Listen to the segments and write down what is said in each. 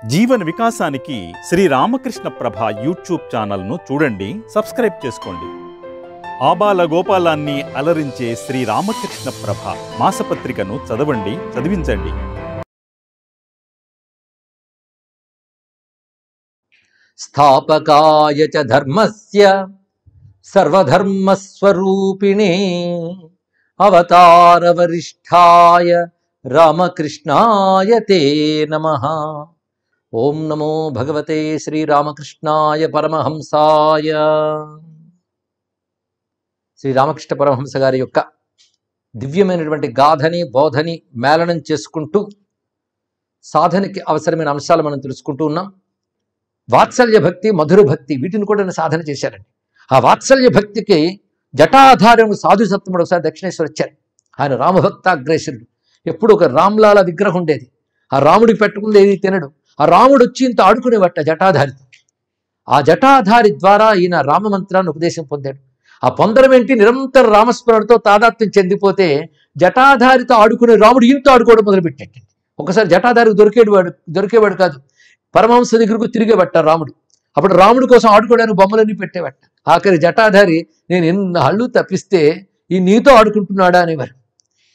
జీవన వికాసానికి శ్రీ రామకృష్ణ ప్రభ యూట్యూబ్ ఛానల్ను చూడండి, సబ్స్క్రైబ్ చేసుకోండి. ఆబాల గోపాలాన్ని అలరించే శ్రీ రామకృష్ణ ప్రభ మాసపత్రికను చదవండి, చదివించండి. స్థాపకాయ చ ధర్మస్య సర్వధర్మస్వరూపిణే అవతారవరిష్ఠాయ రామకృష్ణాయ తే నమః. ఓం నమో భగవతే శ్రీరామకృష్ణాయ పరమహంసాయ. శ్రీరామకృష్ణ పరమహంస గారి యొక్క దివ్యమైనటువంటి గాథని బోధని మేళనం చేసుకుంటూ సాధనకి అవసరమైన అంశాలు మనం తెలుసుకుంటూ ఉన్నాం. వాత్సల్య భక్తి, మధుర భక్తి, వీటిని కూడా సాధన చేశారండి. ఆ వాత్సల్య భక్తికి జటాధారం సాధుసత్వముడు ఒకసారి దక్షిణేశ్వర వచ్చారు. ఆయన రామభక్తాగ్రేసుడు. ఎప్పుడు ఒక రామ్లాల విగ్రహం ఉండేది. ఆ రాముడికి పెట్టుకుంది ఏది తినడు. ఆ రాముడు వచ్చి ఇంత ఆడుకునేవట జటాధారితో. ఆ జటాధారి ద్వారా ఈయన రామమంత్రాన్ని ఉపదేశం పొందాడు. ఆ పొందడం ఏంటి? నిరంతర రామస్మరణతో తాదాత్మ్యం చెందిపోతే జటాధారితో ఆడుకునే రాముడు ఈయనతో ఆడుకోవడం మొదలుపెట్టాడు. ఒకసారి జటాధారికి దొరికేవాడు కాదు. పరమహంస దగ్గరకు తిరిగేబట్ట రాముడు. అప్పుడు రాముడి కోసం ఆడుకోవడానికి బొమ్మలన్నీ పెట్టేవట. ఆఖరి జటాధారి నేను ఎన్నాళ్ళు తప్పిస్తే ఈ నీతో ఆడుకుంటున్నాడా అనేవారు.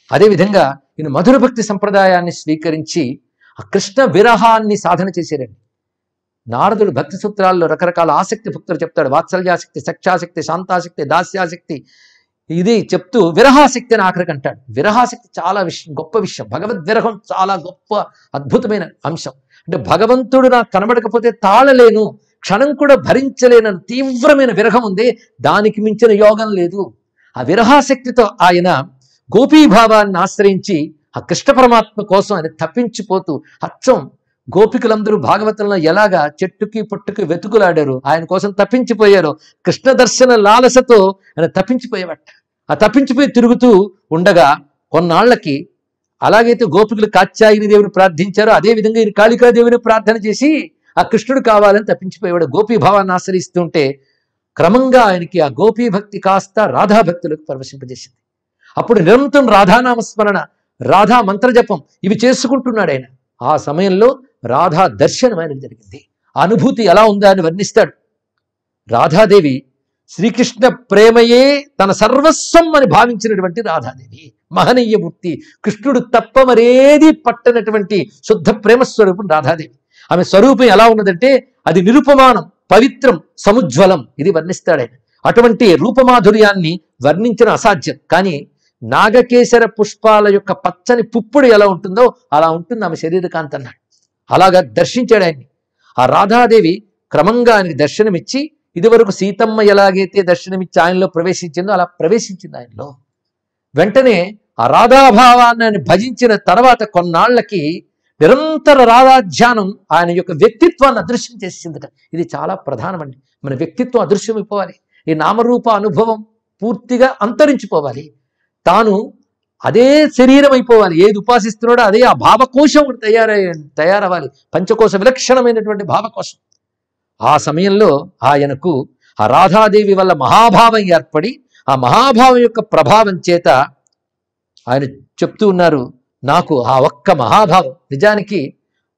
అదేవిధంగా ఈయన మధుర భక్తి సంప్రదాయాన్ని స్వీకరించి ఆ కృష్ణ విరహాన్ని సాధన చేశారండి. నారదుడు భక్తి సూత్రాల్లో రకరకాల ఆసక్తి భక్తులు చెప్తాడు. వాత్సల్యాసక్తి, సఖ్యాసక్తి, శాంతాసక్తి, దాస్యాసక్తి, ఇది చెప్తూ విరహాసక్తి అని ఆఖరికి అంటాడు. విరహాసక్తి చాలా గొప్ప విషయం. భగవద్విరహం చాలా గొప్ప అద్భుతమైన అంశం. అంటే భగవంతుడు నాకు కనబడకపోతే తాళలేను, క్షణం కూడా భరించలేని తీవ్రమైన విరహం ఉంది. దానికి మించిన యోగం లేదు. ఆ విరహాశక్తితో ఆయన గోపీభావాన్ని ఆశ్రయించి ఆ కృష్ణ పరమాత్మ కోసం ఆయన తప్పించిపోతూ అచ్చం గోపికలందరూ భాగవతంలో ఎలాగా చెట్టుకి పొట్టుకి వెతుకులాడారు, ఆయన కోసం తప్పించిపోయారు. కృష్ణ దర్శన లాలసతో ఆయన తప్పించిపోయేవట. ఆ తప్పించిపోయి తిరుగుతూ ఉండగా కొన్నాళ్లకి అలాగైతే గోపికలు కాత్యాయని దేవుని ప్రార్థించారో అదేవిధంగా ఈయన కాళికాదేవిని ప్రార్థన చేసి ఆ కృష్ణుడు కావాలని తప్పించిపోయేవాడు. గోపీభావాన్ని ఆశ్రయిస్తుంటే క్రమంగా ఆయనకి ఆ గోపీభక్తి కాస్త రాధాభక్తులకు పరవశింపజేసింది. అప్పుడు నిరంతరం రాధానామస్మరణ, రాధా మంత్రజపం ఇవి చేసుకుంటున్నాడు ఆయన. ఆ సమయంలో రాధా దర్శనం ఆయనకు జరిగింది. అనుభూతి ఎలా ఉందా అని వర్ణిస్తాడు. రాధాదేవి శ్రీకృష్ణ ప్రేమయే తన సర్వస్వం అని భావించినటువంటి రాధాదేవి మహనీయమూర్తి. కృష్ణుడు తప్ప మరేది పట్టనటువంటి శుద్ధ ప్రేమస్వరూపం రాధాదేవి. ఆమె స్వరూపం ఎలా ఉన్నదంటే అది నిరుపమానం, పవిత్రం, సముజ్వలం. ఇది వర్ణిస్తాడు ఆయన. అటువంటి రూపమాధుర్యాన్ని వర్ణించిన అసాధ్యం. కానీ నాగకేశర పుష్పాల యొక్క పచ్చని పుప్పుడు ఎలా ఉంటుందో అలా ఉంటుంది ఆమె శరీరకాంతి అన్నాడు. అలాగా దర్శించాడు ఆయన్ని. ఆ రాధాదేవి క్రమంగా ఆయనకి దర్శనమిచ్చి ఇదివరకు సీతమ్మ ఎలాగైతే దర్శనమిచ్చి ఆయనలో ప్రవేశించిందో అలా ప్రవేశించింది ఆయనలో. వెంటనే ఆ రాధాభావాన్ని ఆయన భజించిన తర్వాత కొన్నాళ్లకి నిరంతర రాధాధ్యానం ఆయన యొక్క వ్యక్తిత్వాన్ని అదృశ్యం చేసిందట. ఇది చాలా ప్రధానమండి. మన వ్యక్తిత్వం అదృశ్యమైపోవాలి. ఈ నామరూప అనుభవం పూర్తిగా అంతరించిపోవాలి. తాను అదే శరీరం అయిపోవాలి. ఏది ఉపాసిస్తున్నాడో అదే ఆ భావకోశం తయారవ్వాలి. పంచకోశ విలక్షణమైనటువంటి భావకోశం. ఆ సమయంలో ఆయనకు ఆ రాధాదేవి వల్ల మహాభావం ఏర్పడి ఆ మహాభావం యొక్క ప్రభావం చేత ఆయన చెప్తూ ఉన్నారు, నాకు ఆ ఒక్క మహాభావం, నిజానికి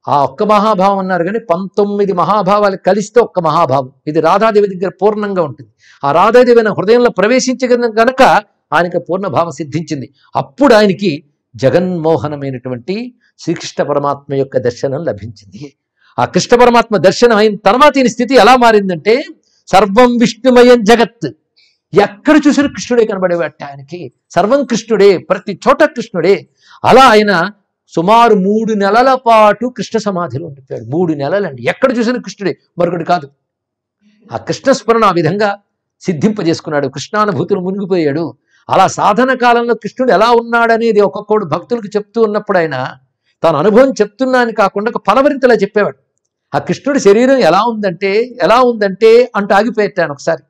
ఆ ఒక్క మహాభావం అన్నారు కానీ 19 మహాభావాలు కలిస్తే ఒక్క మహాభావం. ఇది రాధాదేవి దగ్గర పూర్ణంగా ఉంటుంది. ఆ రాధాదేవి హృదయంలో ప్రవేశించగలిగిన కనుక ఆయనకి పూర్ణభావం సిద్ధించింది. అప్పుడు ఆయనకి జగన్మోహనమైనటువంటి శ్రీకృష్ణ పరమాత్మ యొక్క దర్శనం లభించింది. ఆ కృష్ణ పరమాత్మ దర్శనం అయిన తర్వాత ఈయన స్థితి ఎలా మారిందంటే సర్వం విష్ణుమయం జగత్. ఎక్కడ చూసినా కృష్ణుడే కనబడేవాట ఆయనకి. సర్వం కృష్ణుడే, ప్రతి చోట కృష్ణుడే. అలా ఆయన సుమారు 3 నెలల పాటు కృష్ణ సమాధిలో ఉండిపోయాడు. 3 నెలలండి. ఎక్కడ చూసినా కృష్ణుడే, మరొకటి కాదు. ఆ కృష్ణ స్మరణ ఆ విధంగా సిద్ధింపజేసుకున్నాడు. కృష్ణానుభూతులు మునిగిపోయాడు. అలా సాధన కాలంలో కృష్ణుడు ఎలా ఉన్నాడనేది ఒక్కొక్కడు భక్తులకు చెప్తూ ఉన్నప్పుడు ఆయన తాను అనుభవం చెప్తున్నాను కాకుండా ఒక పలవరింతలా చెప్పేవాడు. ఆ కృష్ణుడి శరీరం ఎలా ఉందంటే అంటూ ఆగిపోయాను ఒకసారి.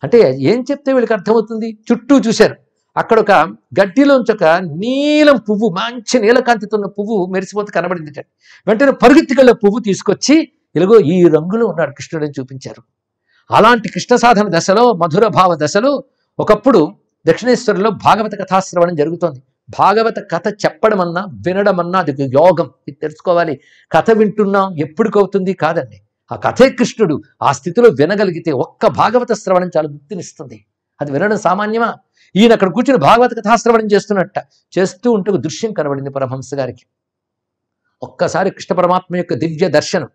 అంటే ఏం చెప్తే వీళ్ళకి అర్థమవుతుంది? చుట్టూ చూశారు. అక్కడ ఒక గడ్డిలోంచి ఒక నీలం పువ్వు, మంచి నీలకాంతితో ఉన్న పువ్వు మెరిసిపోతే కనబడింది. వెంటనే పరుగెత్తుకెళ్ళే పువ్వు తీసుకొచ్చి ఇలాగో ఈ రంగులో ఉన్నాడు కృష్ణుడని చూపించారు. అలాంటి కృష్ణ సాధన దశలో, మధుర భావ దశలో ఒకప్పుడు దక్షిణేశ్వరంలో భాగవత కథాశ్రవణం జరుగుతోంది. భాగవత కథ చెప్పడమన్నా వినడమన్నా అది ఒక యోగం. ఇది తెలుసుకోవాలి. కథ వింటున్నాం ఎప్పటికవుతుంది కాదండి. ఆ కథే కృష్ణుడు. ఆ స్థితిలో వినగలిగితే ఒక్క భాగవత శ్రవణం చాలా ముక్తినిస్తుంది. అది వినడం సామాన్యమా? ఈయన అక్కడ కూర్చుని భాగవత కథాశ్రవణం చేస్తూ ఉంటే ఒక దృశ్యం కనబడింది పరమహంస గారికి. ఒక్కసారి కృష్ణ పరమాత్మ యొక్క దివ్య దర్శనం.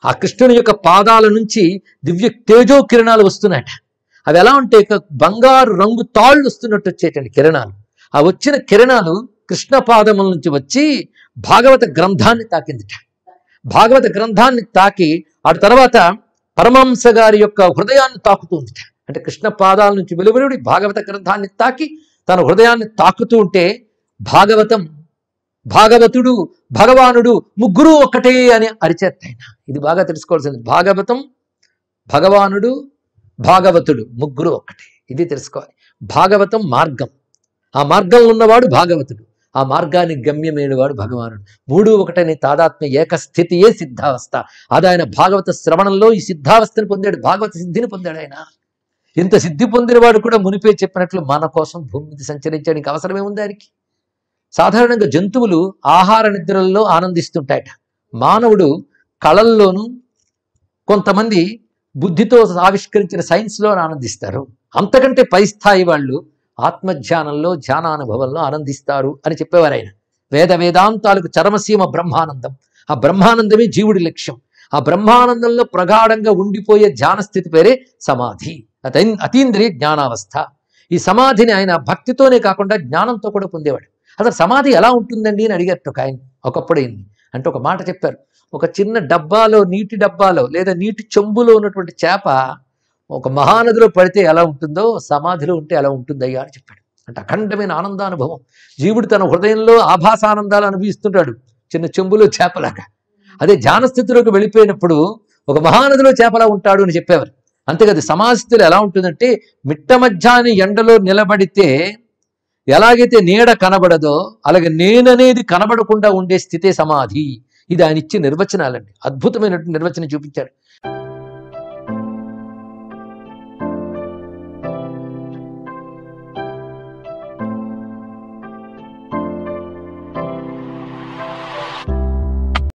ఆ కృష్ణుని యొక్క పాదాల నుంచి దివ్య తేజో కిరణాలు వస్తున్నాయట. అవి ఎలా ఉంటే బంగారు రంగు తాళ్ళు వస్తున్నట్టు వచ్చేటండి కిరణాలు. ఆ వచ్చిన కిరణాలు కృష్ణ పాదముల నుంచి వచ్చి భాగవత గ్రంథాన్ని తాకిందిట. భాగవత గ్రంథాన్ని తాకి ఆ తర్వాత పరమహంస గారి యొక్క హృదయాన్ని తాకుతుందిట. అంటే కృష్ణ పాదాల నుంచి వెలువడి భాగవత గ్రంథాన్ని తాకి తన హృదయాన్ని తాకుతూ ఉంటే భాగవతుడు భగవానుడు ముగ్గురు ఒకటే అని అరిచేస్తాయన. ఇది బాగా తెలుసుకోవాల్సింది. భాగవతం, భగవానుడు, భాగవతుడు ముగ్గురు ఒక్కటే. ఇది తెలుసుకోవాలి. భాగవతం మార్గం, ఆ మార్గంలో ఉన్నవాడు భాగవతుడు, ఆ మార్గాన్ని గమ్యమైనవాడు భగవానుడు. మూడు ఒకటనే తాదాత్మ్య ఏకస్థితియే సిద్ధావస్థ. అది ఆయన భాగవత శ్రవణంలో ఈ సిద్ధావస్థను పొందాడు, భాగవత సిద్ధిని పొందాడు. ఆయన ఇంత సిద్ధి పొందినవాడు కూడా మునిపే చెప్పినట్లు మన కోసం భూమి మీద సంచరించడానికి అవసరమే ఉంది ఆయనకి. సాధారణంగా జంతువులు ఆహార నిద్రల్లో ఆనందిస్తుంటాయట. మానవుడు కళల్లోనూ కొంతమంది బుద్ధితో ఆవిష్కరించిన సైన్స్లో ఆనందిస్తారు. అంతకంటే పై స్థాయి వాళ్ళు ఆత్మధ్యానంలో ధ్యానానుభవంలో ఆనందిస్తారు అని చెప్పేవారు ఆయన. వేదాంతాలకు చరమసీమ బ్రహ్మానందం. ఆ బ్రహ్మానందమే జీవుడి లక్ష్యం. ఆ బ్రహ్మానందంలో ప్రగాఢంగా ఉండిపోయే ధ్యాన స్థితి పేరే సమాధి, అతీంద్రియ జ్ఞానావస్థ. ఈ సమాధిని ఆయన భక్తితోనే కాకుండా జ్ఞానంతో కూడా పొందేవాడు. అసలు సమాధి ఎలా ఉంటుందండి అని అడిగారు ఒక ఆయన ఒకప్పుడు. అంటే ఒక మాట చెప్పారు. ఒక చిన్న డబ్బాలో, నీటి డబ్బాలో లేదా నీటి చెంబులో ఉన్నటువంటి చేప ఒక మహానదిలో పడితే ఎలా ఉంటుందో సమాధిలో ఉంటే ఎలా ఉంటుందయ్యా అని చెప్పాడు. అంటే అఖండమైన ఆనందానుభవం. జీవుడు తన హృదయంలో ఆభాసానందాలు అనుభవిస్తుంటాడు చిన్న చెంబులో చేపలాగా. అదే ధ్యానస్థితిలోకి వెళ్ళిపోయినప్పుడు ఒక మహానదిలో చేపలా ఉంటాడు అని చెప్పేవారు. అంతేకాదు సమాధి స్థితిలో ఎలా ఉంటుందంటే మిట్ట మధ్యాహ్న ఎండలో నిలబడితే ఎలాగైతే నీడ కనబడదో అలాగే నేననేది కనబడకుండా ఉండే స్థితే సమాధి. ఇది ఆయన ఇచ్చే నిర్వచనాలండి. అద్భుతమైనటువంటి నిర్వచనం చూపించాడు.